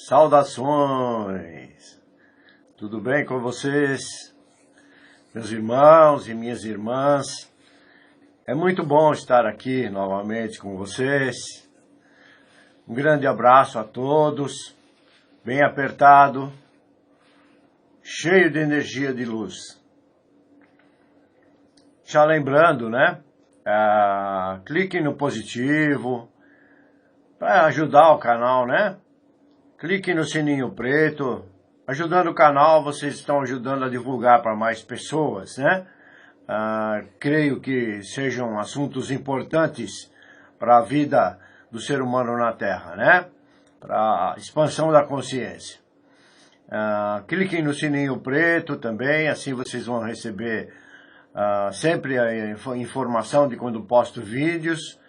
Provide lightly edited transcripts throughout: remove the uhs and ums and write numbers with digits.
Saudações! Tudo bem com vocês, meus irmãos e minhas irmãs? É muito bom estar aqui novamente com vocês. Um grande abraço a todos, bem apertado, cheio de energia de luz. Já lembrando, né? Clique no positivo para ajudar o canal, né? Clique no sininho preto. Ajudando o canal, vocês estão ajudando a divulgar para mais pessoas, né? Creio que sejam assuntos importantes para a vida do ser humano na Terra, né? Para a expansão da consciência. Cliquem no sininho preto também, assim vocês vão receber sempre a informação de quando posto vídeos.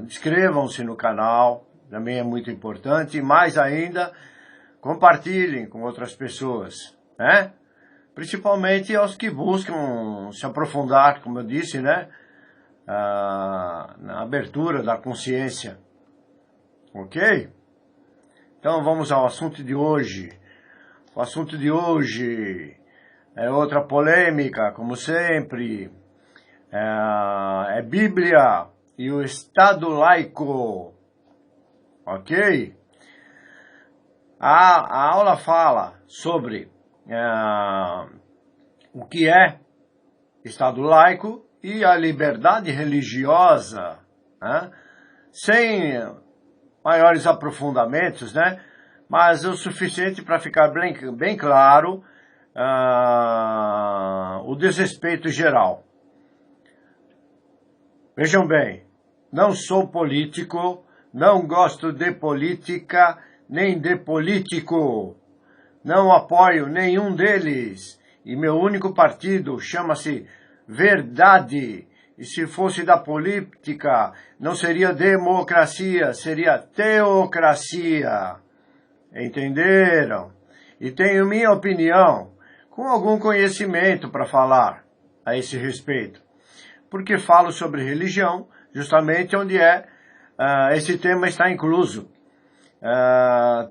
Inscrevam-se no canal, também é muito importante. E mais ainda, compartilhem com outras pessoas, né? Principalmente aos que buscam se aprofundar, como eu disse, né? Na abertura da consciência. Ok? Então vamos ao assunto de hoje. O assunto de hoje é outra polêmica, como sempre. É Bíblia e o Estado laico. Ok? A aula fala sobre o que é Estado laico e a liberdade religiosa, né? Sem maiores aprofundamentos, né? Mas o suficiente para ficar bem claro o desrespeito geral. Vejam bem, não sou político, não gosto de política, nem de político. Não apoio nenhum deles. E meu único partido chama-se Verdade. E se fosse da política, não seria democracia, seria teocracia. Entenderam? E tenho minha opinião, com algum conhecimento para falar a esse respeito. Porque falo sobre religião, justamente onde esse tema está incluso.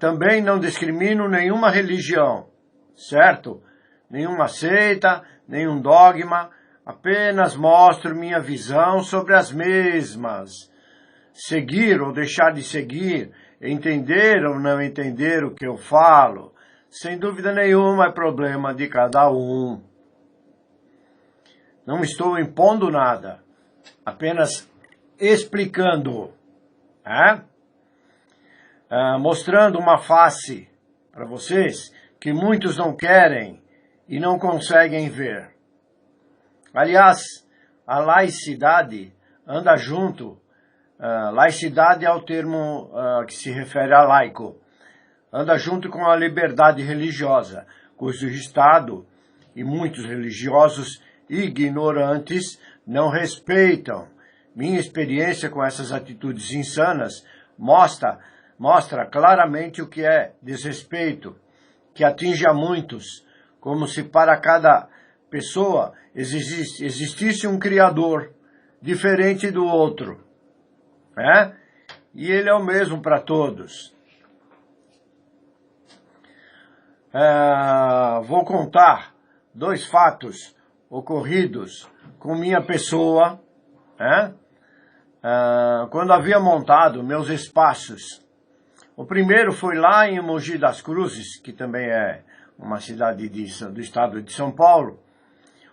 Também não discrimino nenhuma religião, certo? Nenhuma seita, nenhum dogma, apenas mostro minha visão sobre as mesmas. Seguir ou deixar de seguir, entender ou não entender o que eu falo, sem dúvida nenhuma é problema de cada um. Não estou impondo nada, apenas explicando, mostrando uma face para vocês que muitos não querem e não conseguem ver. Aliás, a laicidade anda junto. Laicidade é o termo que se refere a laico. Anda junto com a liberdade religiosa, cujo Estado e muitos religiosos ignorantes não respeitam. Minha experiência com essas atitudes insanas mostra claramente o que é desrespeito, que atinge a muitos, como se para cada pessoa existisse um Criador diferente do outro, e ele é o mesmo para todos. Vou contar 2 fatos ocorridos com minha pessoa, quando havia montado meus espaços. O primeiro foi lá em Mogi das Cruzes, que também é uma cidade do estado de São Paulo,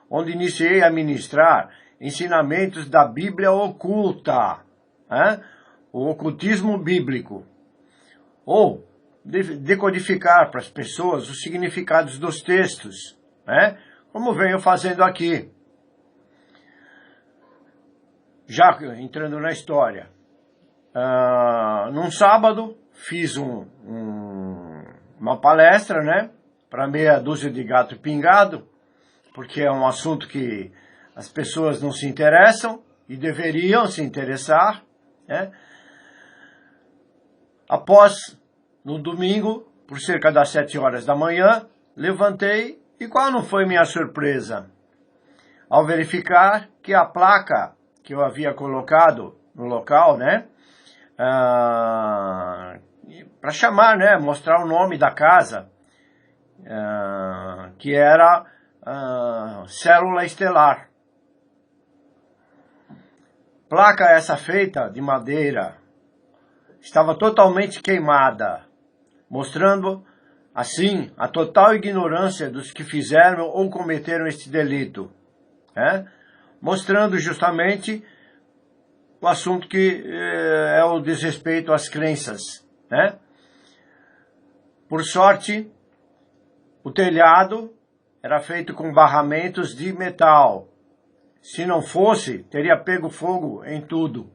onde iniciei a ministrar ensinamentos da Bíblia oculta, o ocultismo bíblico, ou decodificar para as pessoas os significados dos textos, como venho fazendo aqui. Já entrando na história, num sábado fiz uma palestra, para meia dúzia de gato pingado, porque é um assunto que as pessoas não se interessam e deveriam se interessar. Após, no domingo, por cerca das 7 horas da manhã, levantei e qual não foi minha surpresa? Ao verificar que a placa que eu havia colocado no local, para chamar, né, mostrar o nome da casa, que era Célula Estelar. Placa essa feita de madeira, estava totalmente queimada, mostrando, assim, a total ignorância dos que fizeram ou cometeram este delito, né? Mostrando justamente o assunto que é o desrespeito às crenças, né? Por sorte, o telhado era feito com barramentos de metal. Se não fosse, teria pego fogo em tudo.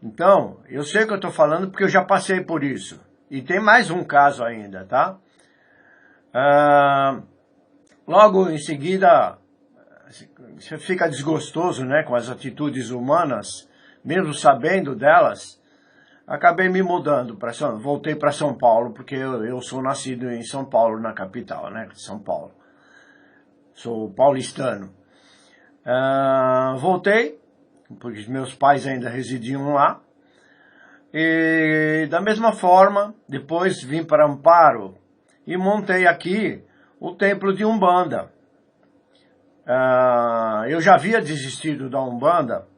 Então, eu sei que eu estou falando porque eu já passei por isso. E tem mais um caso ainda, tá? Logo em seguida, você fica desgostoso, né, com as atitudes humanas, mesmo sabendo delas. Acabei me mudando, voltei para São Paulo, porque eu sou nascido em São Paulo, na capital, né, São Paulo. Sou paulistano. Voltei, porque meus pais ainda residiam lá. E da mesma forma, depois vim para Amparo e montei aqui o templo de Umbanda. Eu já havia desistido da Umbanda,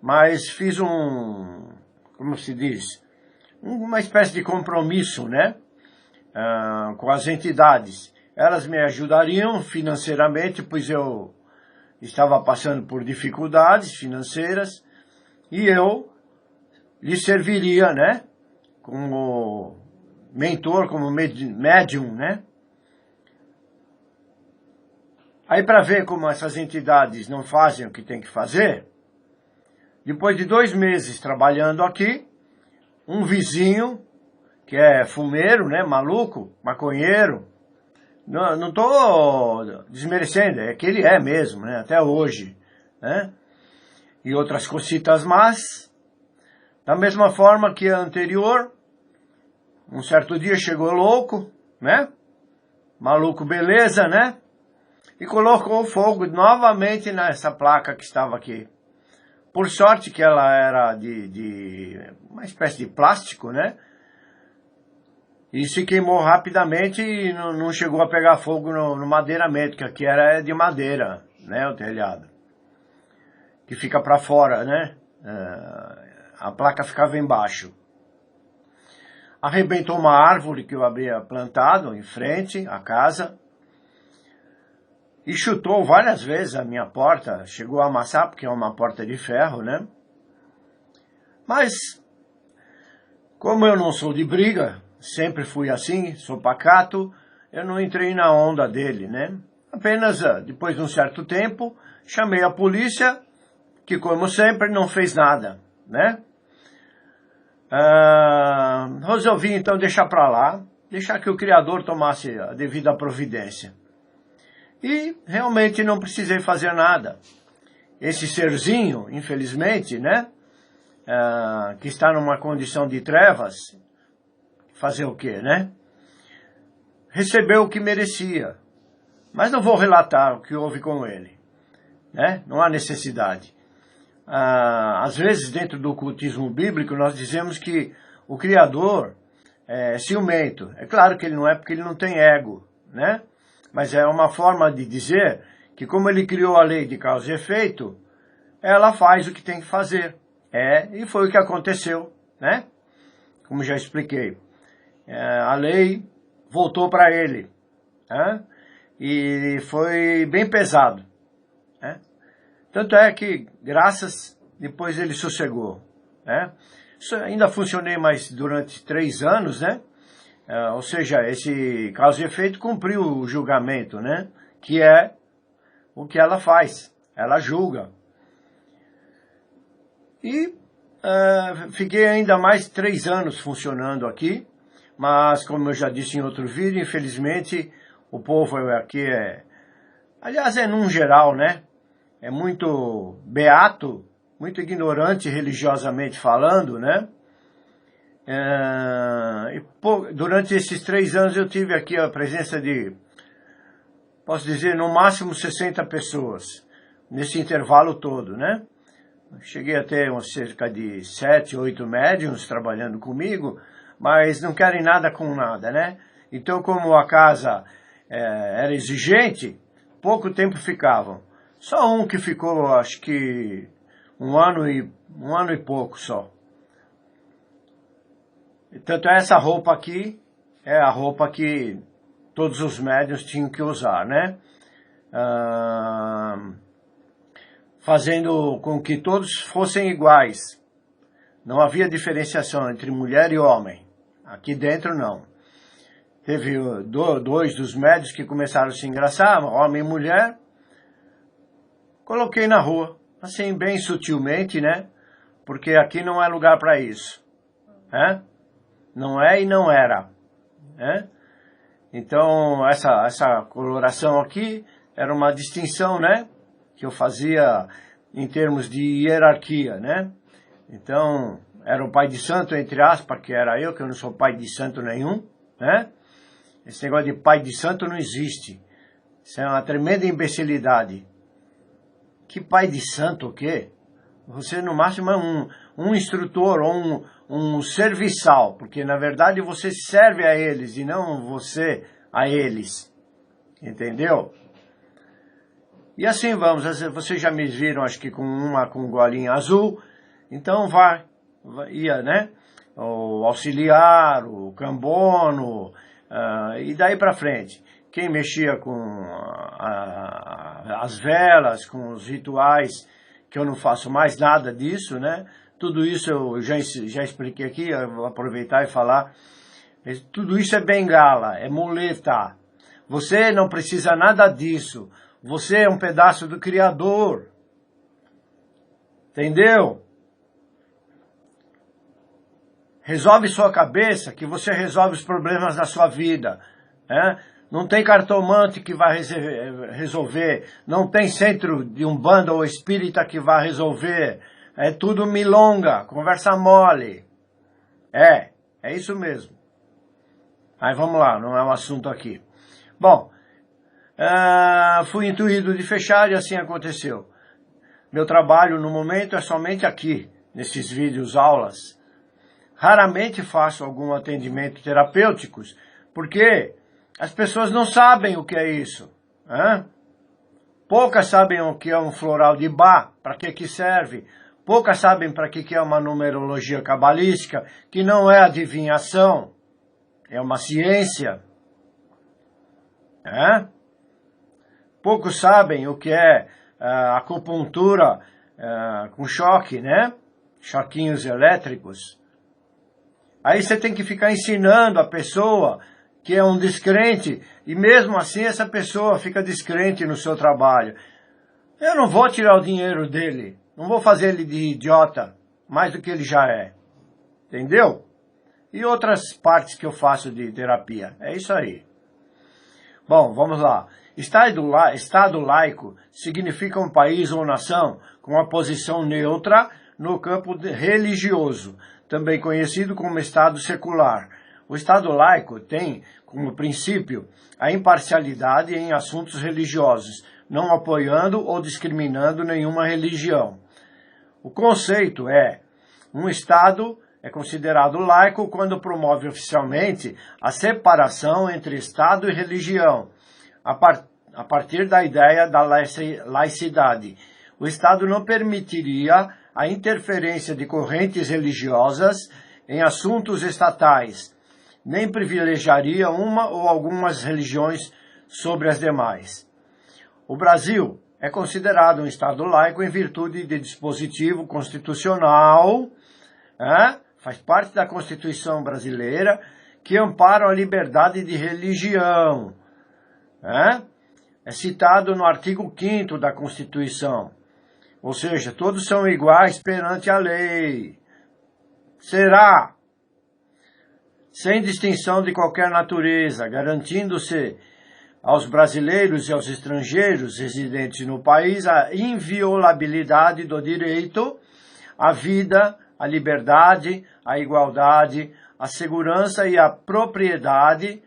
mas fiz como se diz, uma espécie de compromisso, né, com as entidades. Elas me ajudariam financeiramente, pois eu estava passando por dificuldades financeiras, e eu lhe serviria, né, como mentor, como médium, né. Aí, para ver como essas entidades não fazem o que tem que fazer, depois de 2 meses trabalhando aqui, um vizinho, que é fumeiro, né, maluco, maconheiro, não estou desmerecendo, é que ele é mesmo, né, até hoje, né, e outras cositas más, da mesma forma que a anterior, um certo dia chegou louco, né, maluco beleza, né, e colocou fogo novamente nessa placa que estava aqui. Por sorte que ela era de uma espécie de plástico, né? E se queimou rapidamente e não chegou a pegar fogo no madeiramento, que aqui era de madeira, né? O telhado. Que fica para fora, né? A placa ficava embaixo. Arrebentou uma árvore que eu havia plantado em frente à casa. E chutou várias vezes a minha porta, chegou a amassar, porque é uma porta de ferro, né? Mas, como eu não sou de briga, sempre fui assim, sou pacato, eu não entrei na onda dele, né? Apenas, depois de um certo tempo, chamei a polícia, que como sempre não fez nada, né? Resolvi então deixar para lá, deixar que o Criador tomasse a devida providência. E realmente não precisei fazer nada. Esse serzinho, infelizmente, né, que está numa condição de trevas, fazer o quê, né? Recebeu o que merecia. Mas não vou relatar o que houve com ele, né? Não há necessidade. Às vezes, dentro do ocultismo bíblico, nós dizemos que o Criador é ciumento. É claro que ele não é, porque ele não tem ego, né? Mas é uma forma de dizer que como ele criou a lei de causa e efeito, ela faz o que tem que fazer. E foi o que aconteceu, né? Como já expliquei. A lei voltou para ele, né? E foi bem pesado, né? Tanto é que, depois ele sossegou, né? Ainda funcionei mais durante 3 anos, né? Ou seja, esse causa e efeito cumpriu o julgamento, né? Que é o que ela faz, ela julga. E fiquei ainda mais 3 anos funcionando aqui, mas como eu já disse em outro vídeo, infelizmente o povo aqui aliás num geral, né? É muito beato, muito ignorante religiosamente falando, né? Durante esses 3 anos eu tive aqui a presença de, posso dizer, no máximo 60 pessoas, nesse intervalo todo, né? Cheguei a ter cerca de 7, 8 médiums trabalhando comigo, mas não querem nada com nada, né? Então, como a casa era exigente, pouco tempo ficavam. Só um que ficou, acho que um ano e pouco só. Tanto essa roupa aqui é a roupa que todos os médiuns tinham que usar, né? Fazendo com que todos fossem iguais. Não havia diferenciação entre mulher e homem. Aqui dentro não. Teve dois dos médiuns que começaram a se engraçar, homem e mulher. Coloquei na rua, assim bem sutilmente, né? Porque aqui não é lugar para isso. Né? Não é e não era. Né? Então, essa coloração aqui era uma distinção, né? Que eu fazia em termos de hierarquia, né? Então, era o pai de santo, entre aspas, que era eu, que eu não sou pai de santo nenhum, né? Esse negócio de pai de santo não existe. Isso é uma tremenda imbecilidade. Que pai de santo o quê? Você, no máximo, é um instrutor ou um serviçal, porque, na verdade, você serve a eles e não você a eles. Entendeu? E assim vamos. Vocês já me viram, acho que com uma com golinha azul. Então, ia, né? O auxiliar, o cambono, e daí para frente. Quem mexia com as velas, com os rituais, que eu não faço mais nada disso, né? Tudo isso eu já expliquei aqui, eu vou aproveitar e falar. Tudo isso é bengala, é muleta. Você não precisa nada disso. Você é um pedaço do Criador. Entendeu? Resolve sua cabeça, que você resolve os problemas da sua vida. Né? Não tem cartomante que vai resolver. Não tem centro de umbanda ou espírita que vai resolver. É tudo milonga, conversa mole. É isso mesmo. Aí vamos lá, não é um assunto aqui. Bom, fui intuído de fechar e assim aconteceu. Meu trabalho no momento é somente aqui, nesses vídeos, aulas. Raramente faço algum atendimento terapêuticos, porque as pessoas não sabem o que é isso. Poucas sabem o que é um floral de Bach, para que serve. Poucas sabem para que é uma numerologia cabalística, que não é adivinhação, é uma ciência. Poucos sabem o que é acupuntura com choque, né? Choquinhos elétricos. Aí você tem que ficar ensinando a pessoa que é um descrente, e mesmo assim essa pessoa fica descrente no seu trabalho. Eu não vou tirar o dinheiro dele, não vou fazer ele de idiota, mais do que ele já é. Entendeu? E outras partes que eu faço de terapia. É isso aí. Bom, vamos lá. Estado laico significa um país ou nação com uma posição neutra no campo religioso, também conhecido como Estado secular. O Estado laico tem como princípio a imparcialidade em assuntos religiosos, não apoiando ou discriminando nenhuma religião. O conceito é: um Estado é considerado laico quando promove oficialmente a separação entre Estado e religião, a partir da ideia da laicidade. O Estado não permitiria a interferência de correntes religiosas em assuntos estatais, nem privilegiaria uma ou algumas religiões sobre as demais. O Brasil é considerado um Estado laico em virtude de dispositivo constitucional, faz parte da Constituição brasileira, que ampara a liberdade de religião. É citado no artigo 5º da Constituição. Ou seja, todos são iguais perante a lei. Será, sem distinção de qualquer natureza, garantindo-se aos brasileiros e aos estrangeiros residentes no país a inviolabilidade do direito à vida, à liberdade, à igualdade, à segurança e à propriedade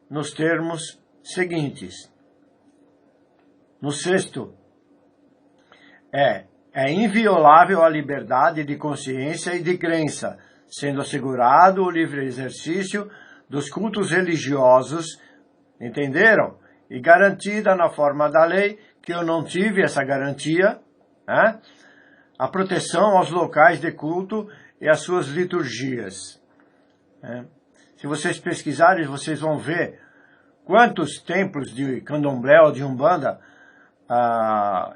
nos termos seguintes. No 6º, é inviolável a liberdade de consciência e de crença, sendo assegurado o livre exercício dos cultos religiosos, entenderam? E garantida na forma da lei, que eu não tive essa garantia, né? A proteção aos locais de culto e às suas liturgias. Né? Se vocês pesquisarem, vocês vão ver quantos templos de candomblé ou de umbanda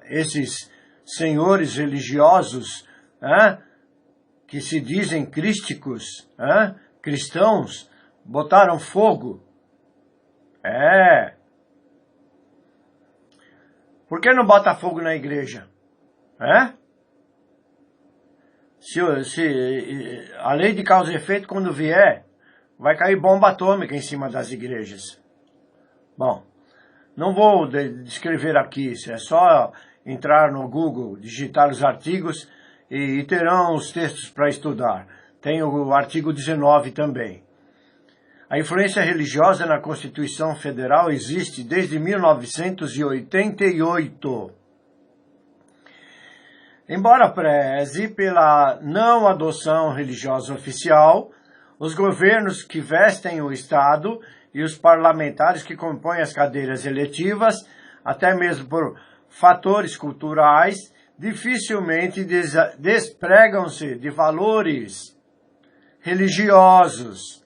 esses senhores religiosos que se dizem crísticos, cristãos, botaram fogo. Por que não bota fogo na igreja? Se a lei de causa e efeito, quando vier, vai cair bomba atômica em cima das igrejas. Bom, não vou descrever aqui, é só entrar no Google, digitar os artigos e terão os textos para estudar. Tem o artigo 19 também. A influência religiosa na Constituição Federal existe desde 1988. Embora preze pela não adoção religiosa oficial, os governos que vestem o Estado e os parlamentares que compõem as cadeiras eletivas, até mesmo por fatores culturais, dificilmente despregam-se de valores religiosos.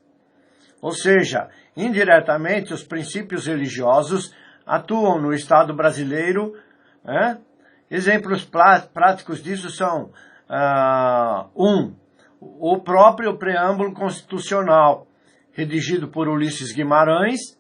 Ou seja, indiretamente, os princípios religiosos atuam no Estado brasileiro. Exemplos práticos disso são, o próprio preâmbulo constitucional, redigido por Ulisses Guimarães,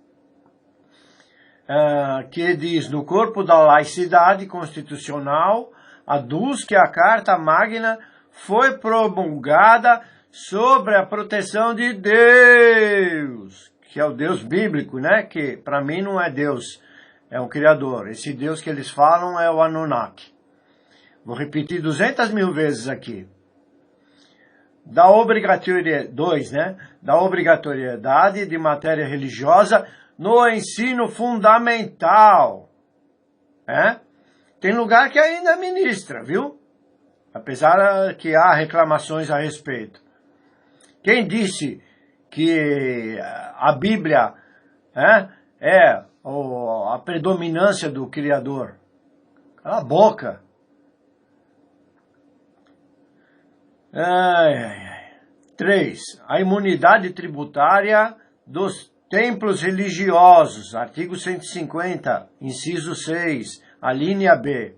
que diz: no corpo da laicidade constitucional, aduz que a Carta Magna foi promulgada sobre a proteção de Deus, que é o Deus bíblico, né? Que para mim não é Deus, é um criador. Esse Deus que eles falam é o Anunnaki. Vou repetir 200 mil vezes aqui. Da obrigatoriedade de matéria religiosa no ensino fundamental. Tem lugar que ainda ministra, viu? Apesar que há reclamações a respeito. Quem disse que a Bíblia é a predominância do Criador? Cala a boca. 3. A imunidade tributária dos templos religiosos. Artigo 150, inciso 6, a linha B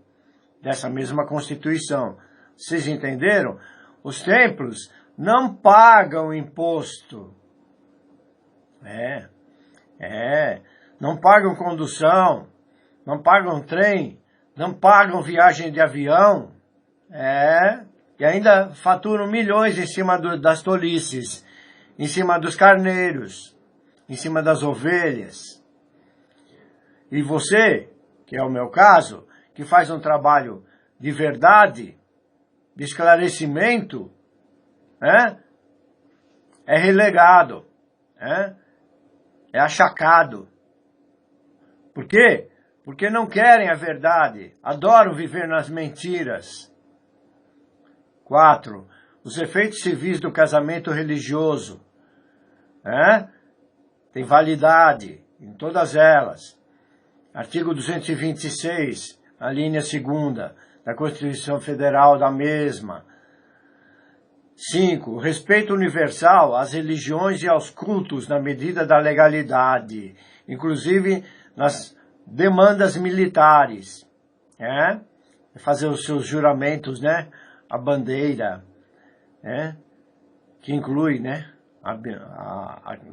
dessa mesma Constituição. Vocês entenderam? Os templos não pagam imposto. Não pagam condução, não pagam trem, não pagam viagem de avião. E ainda faturam milhões em cima das tolices, em cima dos carneiros, em cima das ovelhas. E você, que é o meu caso, que faz um trabalho de verdade, de esclarecimento, é relegado, é achacado. Por quê? Porque não querem a verdade, adoram viver nas mentiras. 4. Os efeitos civis do casamento religioso. Tem validade em todas elas. Artigo 226, a linha 2ª da Constituição Federal da mesma. 5. Respeito universal às religiões e aos cultos na medida da legalidade, inclusive nas demandas militares. Fazer os seus juramentos, a bandeira, que inclui, a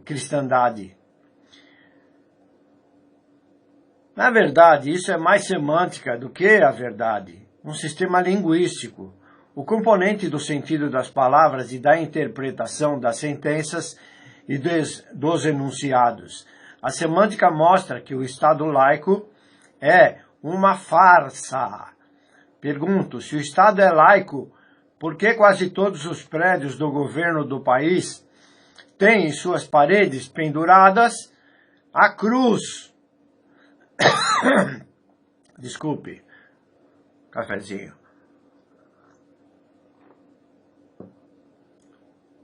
cristandade. Na verdade, isso é mais semântica do que a verdade, um sistema linguístico. O componente do sentido das palavras e da interpretação das sentenças e dos enunciados. A semântica mostra que o Estado laico é uma farsa. Pergunto, se o Estado é laico, por que quase todos os prédios do governo do país têm em suas paredes penduradas a cruz? Desculpe, cafezinho.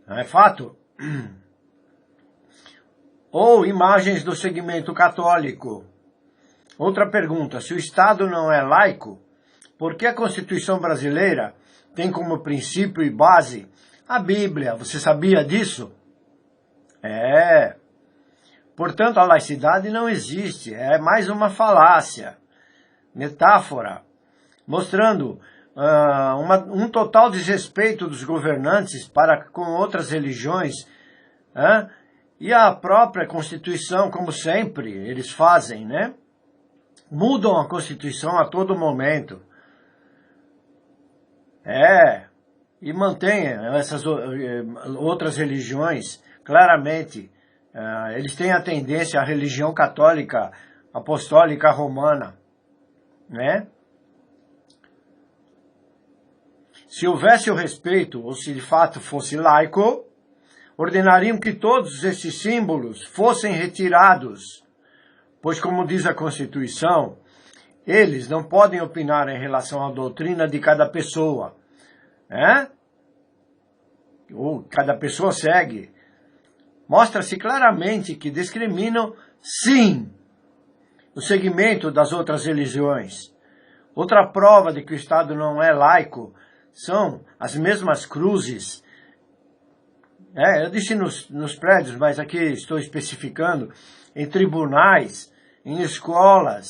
Não é fato? Ou imagens do segmento católico. Outra pergunta, se o Estado não é laico, por que a Constituição brasileira tem como princípio e base a Bíblia? Você sabia disso? Portanto, a laicidade não existe, é mais uma falácia, metáfora, mostrando um total desrespeito dos governantes para com outras religiões, e a própria Constituição, como sempre eles fazem, né? Mudam a Constituição a todo momento. E mantêm essas outras religiões, claramente. Eles têm a tendência à religião católica, apostólica romana, né? Se houvesse o respeito, ou se de fato fosse laico, ordenariam que todos esses símbolos fossem retirados, pois, como diz a Constituição, eles não podem opinar em relação à doutrina de cada pessoa, ou cada pessoa segue. Mostra-se claramente que discriminam, sim, o segmento das outras religiões. Outra prova de que o Estado não é laico são as mesmas cruzes. Eu disse nos prédios, mas aqui estou especificando, em tribunais, em escolas,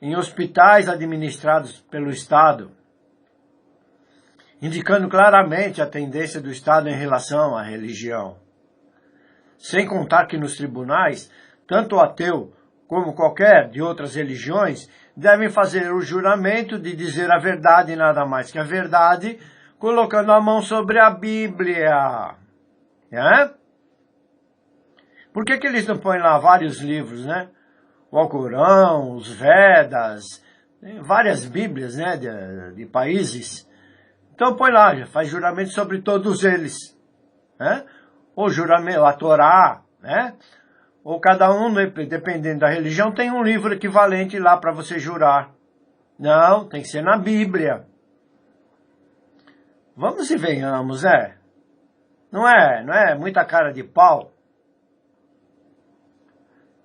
em hospitais administrados pelo Estado, indicando claramente a tendência do Estado em relação à religião. Sem contar que nos tribunais, tanto o ateu como qualquer de outras religiões devem fazer o juramento de dizer a verdade e nada mais que a verdade, colocando a mão sobre a Bíblia. Por que eles não põem lá vários livros, né? O Alcorão, os Vedas, várias Bíblias, né, de países. Então põe lá, já faz juramento sobre todos eles, ou juramento, a Torá, ou cada um, dependendo da religião, tem um livro equivalente lá para você jurar. Não, tem que ser na Bíblia. Vamos e venhamos, Não é muita cara de pau?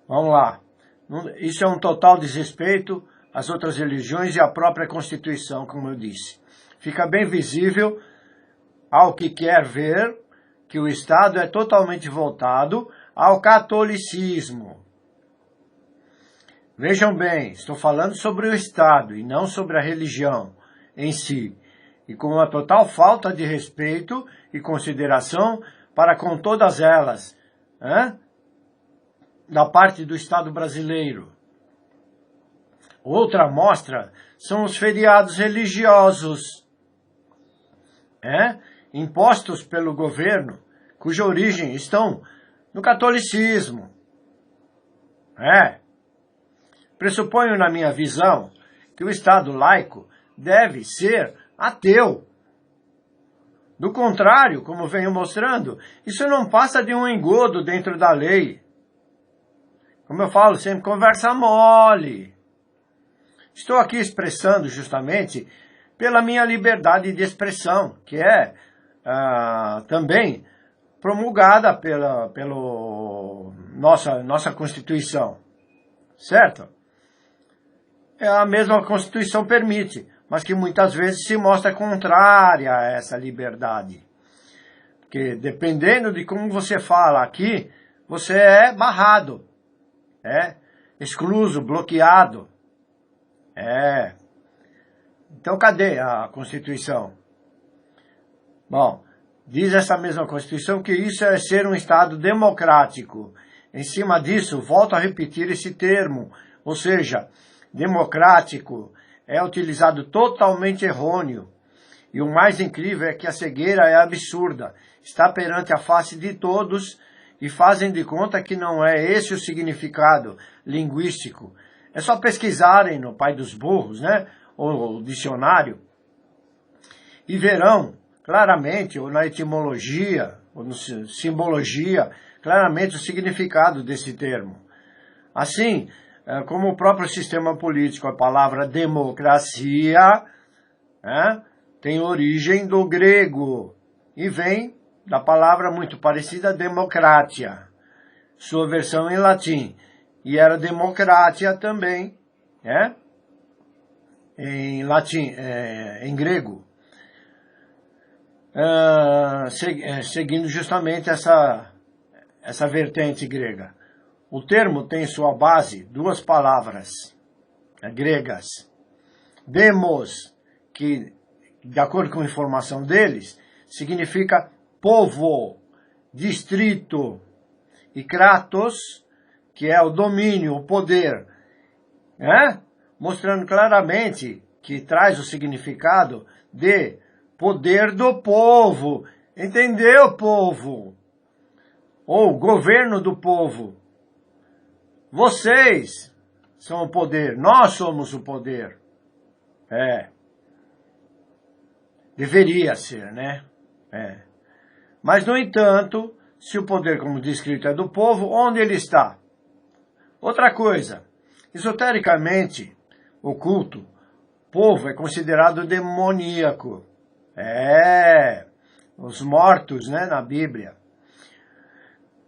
Vamos lá. Isso é um total desrespeito às outras religiões e à própria Constituição, como eu disse. Fica bem visível ao que quer ver que o Estado é totalmente voltado ao catolicismo. Vejam bem, estou falando sobre o Estado e não sobre a religião em si, e com uma total falta de respeito e consideração para com todas elas, da parte do Estado brasileiro. Outra amostra são os feriados religiosos, impostos pelo governo, cuja origem estão no catolicismo. Pressuponho, na minha visão, que o Estado laico deve ser ateu. Do contrário, como venho mostrando, isso não passa de um engodo dentro da lei. Como eu falo sempre, conversa mole. Estou aqui expressando justamente pela minha liberdade de expressão, que é também promulgada pela nossa Constituição. Certo? A mesma Constituição permite, mas que muitas vezes se mostra contrária a essa liberdade. Porque dependendo de como você fala aqui, você é barrado, excluso, bloqueado. Então cadê a Constituição? Bom, diz essa mesma Constituição que isso é ser um Estado democrático. Em cima disso, volto a repetir esse termo, ou seja, democrático é utilizado totalmente errôneo. E o mais incrível é que a cegueira é absurda. Está perante a face de todos e fazem de conta que não é esse o significado linguístico. É só pesquisarem no Pai dos Burros, ou o dicionário, e verão claramente, ou na etimologia, ou na simbologia, claramente o significado desse termo. Assim, como o próprio sistema político, a palavra democracia tem origem do grego e vem da palavra muito parecida, democratia, sua versão em latim. E era democratia também, né? Em latim, em grego. Seguindo justamente essa vertente grega. O termo tem sua base duas palavras gregas. Demos, que, de acordo com a informação deles, significa povo, distrito, e kratos, que é o domínio, o poder, né? Mostrando claramente que traz o significado de poder do povo. Entendeu, povo? Ou governo do povo. Vocês são o poder, nós somos o poder. Deveria ser, né? Mas, no entanto, se o poder, como descrito, é do povo, onde ele está? Outra coisa, esotericamente, oculto, povo é considerado demoníaco. Os mortos, né, na Bíblia.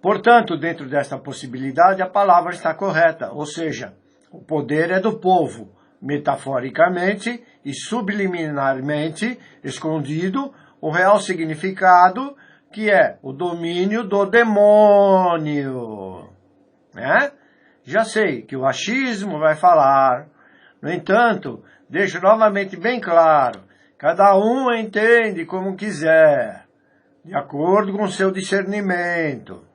Portanto, dentro desta possibilidade, a palavra está correta, ou seja, o poder é do povo, metaforicamente e subliminarmente escondido o real significado, que é o domínio do demônio. Né? Já sei que o achismo vai falar, no entanto, deixo novamente bem claro, cada um entende como quiser, de acordo com seu discernimento.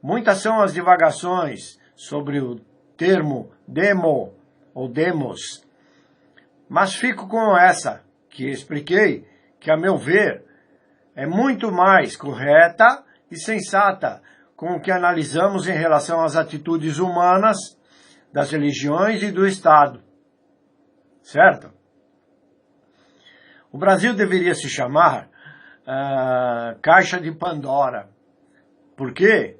Muitas são as divagações sobre o termo demo ou demos, mas fico com essa que expliquei, que a meu ver é muito mais correta e sensata com o que analisamos em relação às atitudes humanas das religiões e do Estado. Certo? O Brasil deveria se chamar Caixa de Pandora, porque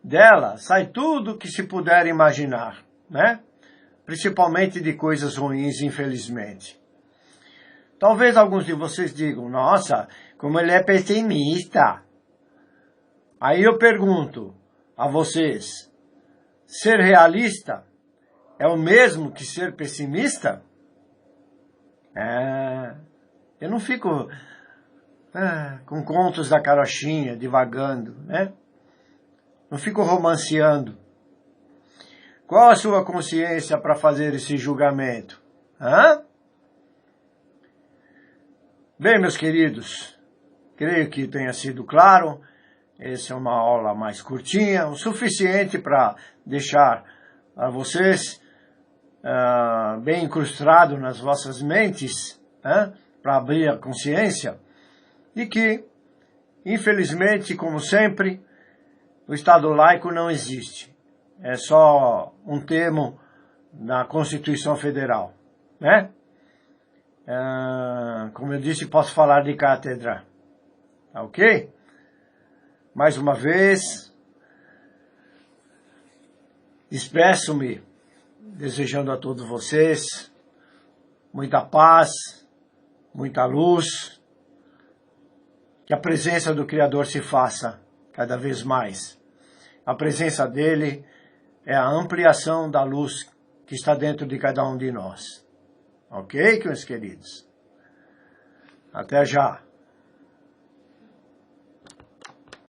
dela sai tudo que se puder imaginar, né? Principalmente de coisas ruins, infelizmente. Talvez alguns de vocês digam, nossa, como ele é pessimista. Aí eu pergunto a vocês, ser realista é o mesmo que ser pessimista? Eu não fico com contos da carochinha, divagando, né? Não fico romanceando. Qual a sua consciência para fazer esse julgamento? Bem, meus queridos, creio que tenha sido claro. Essa é uma aula mais curtinha, o suficiente para deixar a vocês bem incrustado nas vossas mentes, para abrir a consciência, e que, infelizmente, como sempre, o Estado laico não existe. É só um termo na Constituição Federal, né? Como eu disse, posso falar de cátedra, tá ok? Mais uma vez, despeço-me, desejando a todos vocês muita paz, muita luz, que a presença do Criador se faça cada vez mais. A presença dele é a ampliação da luz que está dentro de cada um de nós. Ok, meus queridos? Até já.